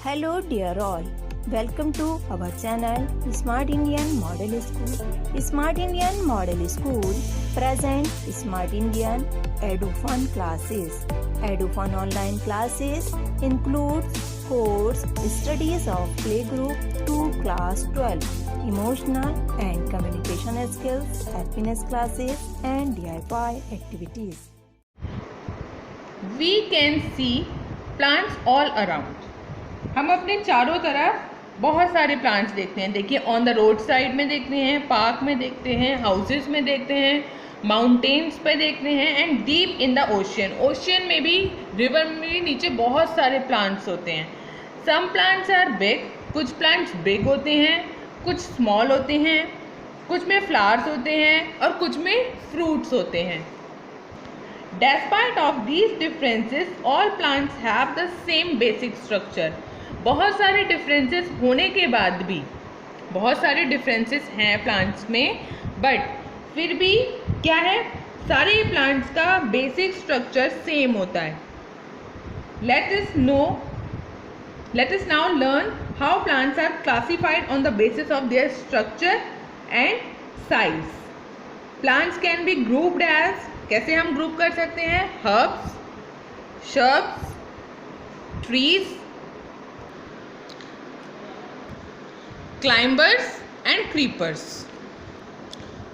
Hello dear all, welcome to our channel Smart Indian Model School. Smart Indian Model School present Smart Indian EduFun classes. EduFun online classes includes course studies of playgroup to class 12, emotional and communication skills, happiness classes and DIY activities. We can see plants all around. हम अपने चारों तरफ बहुत सारे plants देखते हैं. देखिए, on the road side में देखते हैं, पार्क में देखते हैं, हाउसेस में देखते हैं, माउंटेन्स पे देखते हैं and deep in the ocean. Ocean में भी, रिवर में भी नीचे बहुत सारे प्लांट्स होते हैं. सम प्लांट्स आर बिग, कुछ प्लांट्स बिग होते हैं, कुछ स्मॉल होते हैं, कुछ में फ्लावर्स होते हैं और कुछ में फ्रूट्स होते हैं. Despite of these differences, all plants have the same basic structure. बहुत सारे differences होने के बाद भी, बहुत सारे differences हैं plants में, but फिर भी क्या है, सारे plants का basic structure same होता है. Let us now learn how plants are classified on the basis of their structure and size. Plants can be grouped as, कैसे हम ग्रुप कर सकते हैं, herbs, shrubs, trees, climbers and creepers.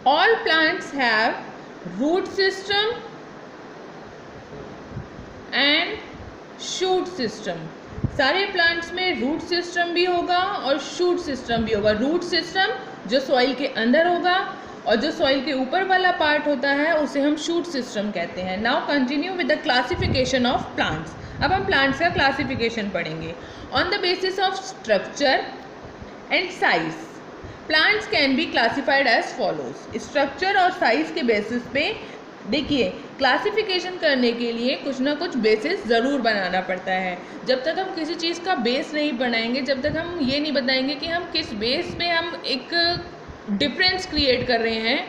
All plants have root system and shoot system. सारे plants में root system भी होगा और शूट सिस्टम भी होगा. रूट सिस्टम जो सॉइल के अंदर होगा और जो सॉइल के ऊपर वाला पार्ट होता है उसे हम शूट सिस्टम कहते हैं. Now continue with the classification of plants. अब हम प्लांट्स का क्लासिफिकेशन पढ़ेंगे. On the basis of structure and size, plants can be classified as follows. Structure और साइज के बेसिस पे देखिए, क्लासिफिकेशन करने के लिए कुछ ना कुछ बेसिस ज़रूर बनाना पड़ता है. जब तक हम किसी चीज़ का बेस नहीं बनाएंगे, जब तक हम ये नहीं बताएंगे कि हम किस बेस पे हम एक डिफरेंस क्रिएट कर रहे हैं,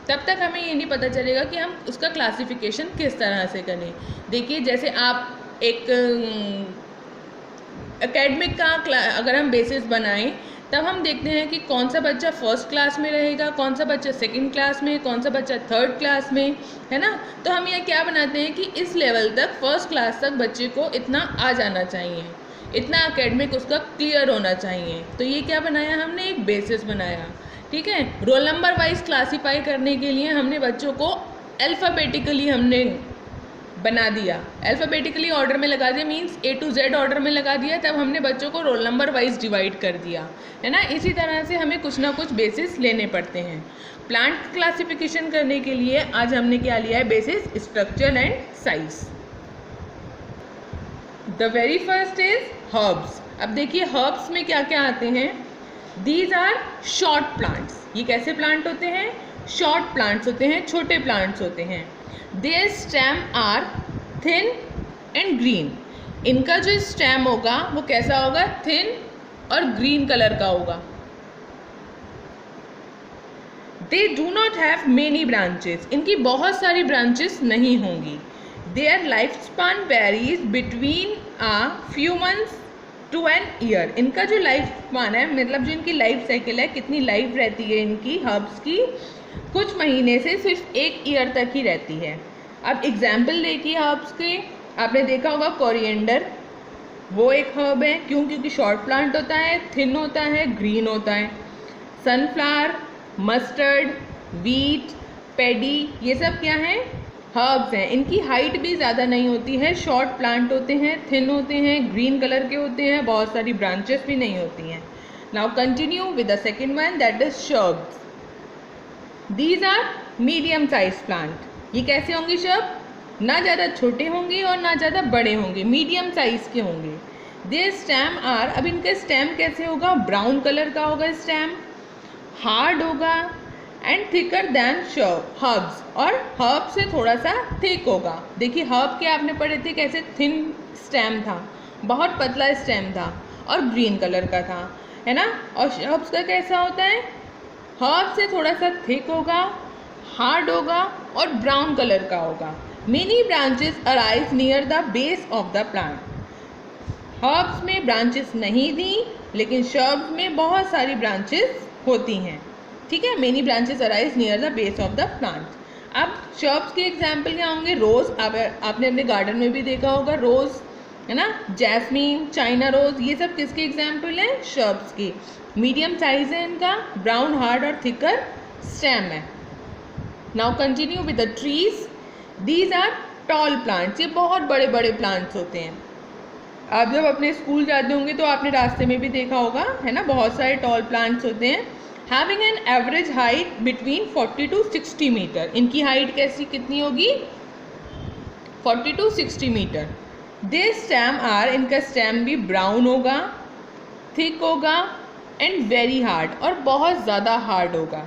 तब तक हमें ये नहीं पता चलेगा कि हम उसका क्लासिफिकेशन किस तरह से करें. देखिए, जैसे आप एक एकेडमिक का अगर हम बेसिस बनाएं, तब हम देखते हैं कि कौन सा बच्चा फर्स्ट क्लास में रहेगा, कौन सा बच्चा सेकंड क्लास में, कौन सा बच्चा थर्ड क्लास में, है ना. तो हम ये क्या बनाते हैं कि इस लेवल तक, फर्स्ट क्लास तक बच्चे को इतना आ जाना चाहिए, इतना एकेडमिक उसका क्लियर होना चाहिए. तो ये क्या बनाया हमने, एक बेसिस बनाया. ठीक है. रोल नंबर वाइज क्लासीफाई करने के लिए हमने बच्चों को अल्फ़ाबेटिकली हमने बना दिया, अल्फ़ाबेटिकली ऑर्डर में लगा दिया, means A to Z order में लगा दिया. तब हमने बच्चों को रोल नंबर वाइज डिवाइड कर दिया, है ना. इसी तरह से हमें कुछ ना कुछ बेसिस लेने पड़ते हैं. प्लांट क्लासिफिकेशन करने के लिए आज हमने क्या लिया है, basis, structure and size. The very first is herbs. अब देखिए, हर्ब्स में क्या क्या आते हैं. These are short plants. ये कैसे प्लांट होते हैं, शॉर्ट प्लांट्स होते हैं, छोटे प्लांट्स होते हैं. Their stem are thin and green. इनका जो स्टेम होगा वो कैसा होगा, थिन और ग्रीन कलर का होगा. They do not have many branches. इनकी बहुत सारी ब्रांचेस नहीं होंगी. Their lifespan varies between a few months to an year. इनका जो लाइफ स्पान है, मतलब जो इनकी लाइफ साइकिल है, कितनी लाइफ रहती है इनकी हर्ब्स की, कुछ महीने से सिर्फ 1 ईयर तक ही रहती है. अब एग्जाम्पल देखिए हर्ब्स के. आपने देखा होगा कोरिएंडर, वो एक हर्ब है. क्यों, क्योंकि शॉर्ट प्लांट होता है, थिन होता है, ग्रीन होता है. सनफ्लावर, मस्टर्ड, वीट, पेडी, ये सब क्या है, हर्ब्स हैं. इनकी हाइट भी ज़्यादा नहीं होती है, शॉर्ट प्लांट होते हैं, थिन होते हैं, ग्रीन कलर के होते हैं, बहुत सारी ब्रांचेस भी नहीं होती हैं. Now continue with the second one, that is shrubs. These are medium size plant. ये कैसे होंगे श्रब, ना ज़्यादा छोटे होंगे और ना ज़्यादा बड़े होंगे, मीडियम साइज के होंगे. देयर स्टेम आर, अब इनका स्टेम कैसे होगा, ब्राउन कलर का होगा स्टेम, हार्ड होगा एंड थिकर दैन हर्ब्स, और हर्ब से थोड़ा सा थिक होगा. देखिए, हर्ब के आपने पढ़े थे कैसे थिन स्टेम था, बहुत पतला स्टेम था और ग्रीन कलर का था, है ना. और हर्ब्स का कैसा होता है, हर्ब से थोड़ा सा थिक होगा, हार्ड होगा और ब्राउन कलर का होगा. Many branches arise near the base of the plant. Herbs में ब्रांचेस नहीं दी, लेकिन शर्ब्स में बहुत सारी ब्रांचेस होती हैं, ठीक है। Many branches arise near the base of the plant. अब शर्ब्स के एग्जाम्पल क्या होंगे? रोज़, आपने अपने गार्डन में भी देखा होगा रोज़, है ना, जैस्मीन, चाइना रोज़, ये सब किसके एग्जाम्पल हैं? शर्ब्स की। मीडियम साइज है इनका, ब्राउन हार्ड और थिकर स्टेम है। Now continue with the trees. These are tall plants, ये बहुत बड़े बड़े प्लांट्स होते हैं। आप जब अपने स्कूल जाते होंगे तो आपने रास्ते में भी देखा होगा, है ना, बहुत सारे टॉल प्लांट्स होते हैं। Having an average height between 40 to 60 metre. इनकी हाइट कैसी कितनी होगी? 40 to 60 metre. This stem are, इनका स्टेम भी ब्राउन होगा, थिक होगा एंड वेरी हार्ड, और बहुत ज़्यादा हार्ड होगा।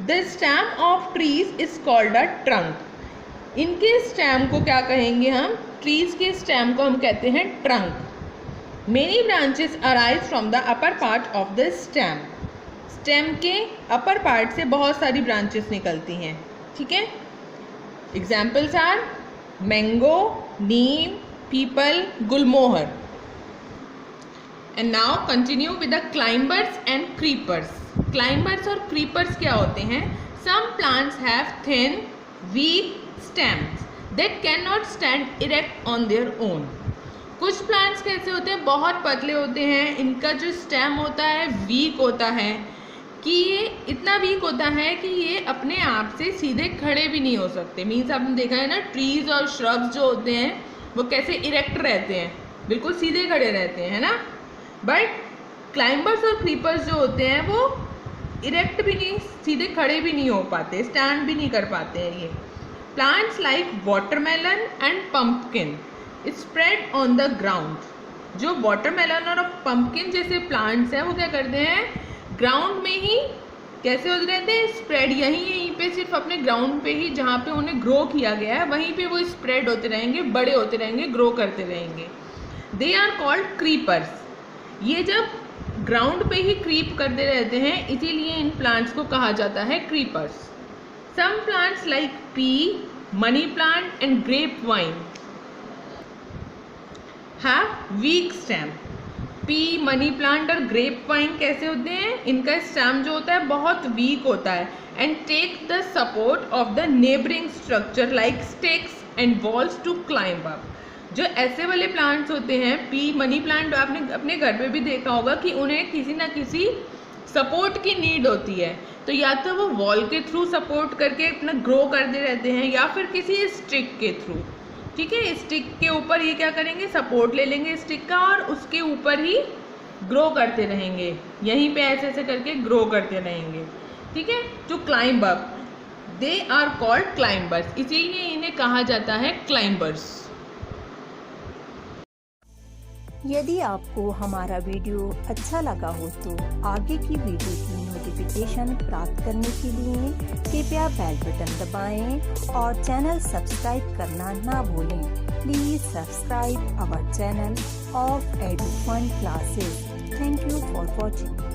The stem of trees is called a trunk. इनके स्टेम को क्या कहेंगे हम? ट्रीज के स्टेम को हम कहते हैं trunk. Many branches arise from the upper part of the stem. Stem के अपर पार्ट से बहुत सारी ब्रांचेस निकलती हैं, ठीक है। Examples are mango, neem, peepal, gulmohar. And now continue with the climbers and creepers. Climbers और क्रीपर्स क्या होते हैं? Some plants have thin weak stems that can not stand erect on their own. कुछ प्लांट्स कैसे होते हैं? बहुत पतले होते हैं, इनका जो स्टेम होता है वीक होता है, कि ये इतना वीक होता है कि ये अपने आप से सीधे खड़े भी नहीं हो सकते। मीन्स आपने देखा है ना, ट्रीज और श्रब्स जो होते हैं वो कैसे इरेक्ट रहते हैं, बिल्कुल सीधे खड़े रहते हैं, है ना। बट क्लाइंबर्स और क्रीपर्स जो होते हैं वो इरेक्ट भी नहीं, सीधे खड़े भी नहीं हो पाते, स्टैंड भी नहीं कर पाते हैं ये। Plants like watermelon and pumpkin spread on the ground. जो वाटरमेलन और पम्पकिन जैसे प्लांट्स हैं वो क्या करते हैं? ग्राउंड में ही कैसे होते रहते हैं? स्प्रेड। यहीं पे सिर्फ अपने ग्राउंड पे ही, जहाँ पे उन्हें ग्रो किया गया है, वहीं पे वो स्प्रेड होते रहेंगे, बड़े होते रहेंगे, ग्रो करते रहेंगे। They are called creepers. ये जब ग्राउंड पे ही क्रीप करते रहते हैं, इसीलिए इन प्लांट्स को कहा जाता है creepers. Some plants like pea, money plant and grape vine have weak stem. Pea, money plant और ग्रेप वाइन कैसे होते हैं? इनका स्टेम जो होता है बहुत वीक होता है and take the support of the neighbouring structure like stakes and walls to climb up. जो ऐसे वाले प्लांट्स होते हैं, पी, मनी प्लांट, आपने अपने घर पे भी देखा होगा कि उन्हें किसी ना किसी सपोर्ट की नीड होती है, तो या तो वो वॉल के थ्रू सपोर्ट करके अपना ग्रो करते रहते हैं या फिर किसी स्टिक के थ्रू, ठीक है। स्टिक के ऊपर ये क्या करेंगे? सपोर्ट ले लेंगे स्टिक का और उसके ऊपर ही ग्रो करते रहेंगे, यहीं पे ऐसे ऐसे करके ग्रो करते रहेंगे, ठीक है। जो climb up, they are called climbers, इसीलिए इन्हें कहा जाता है क्लाइंबर्स। यदि आपको हमारा वीडियो अच्छा लगा हो तो आगे की वीडियो की नोटिफिकेशन प्राप्त करने के लिए कृपया बेल बटन दबाएं और चैनल सब्सक्राइब करना ना भूलें। Please subscribe our channel of Edufun classes. Thank you for watching.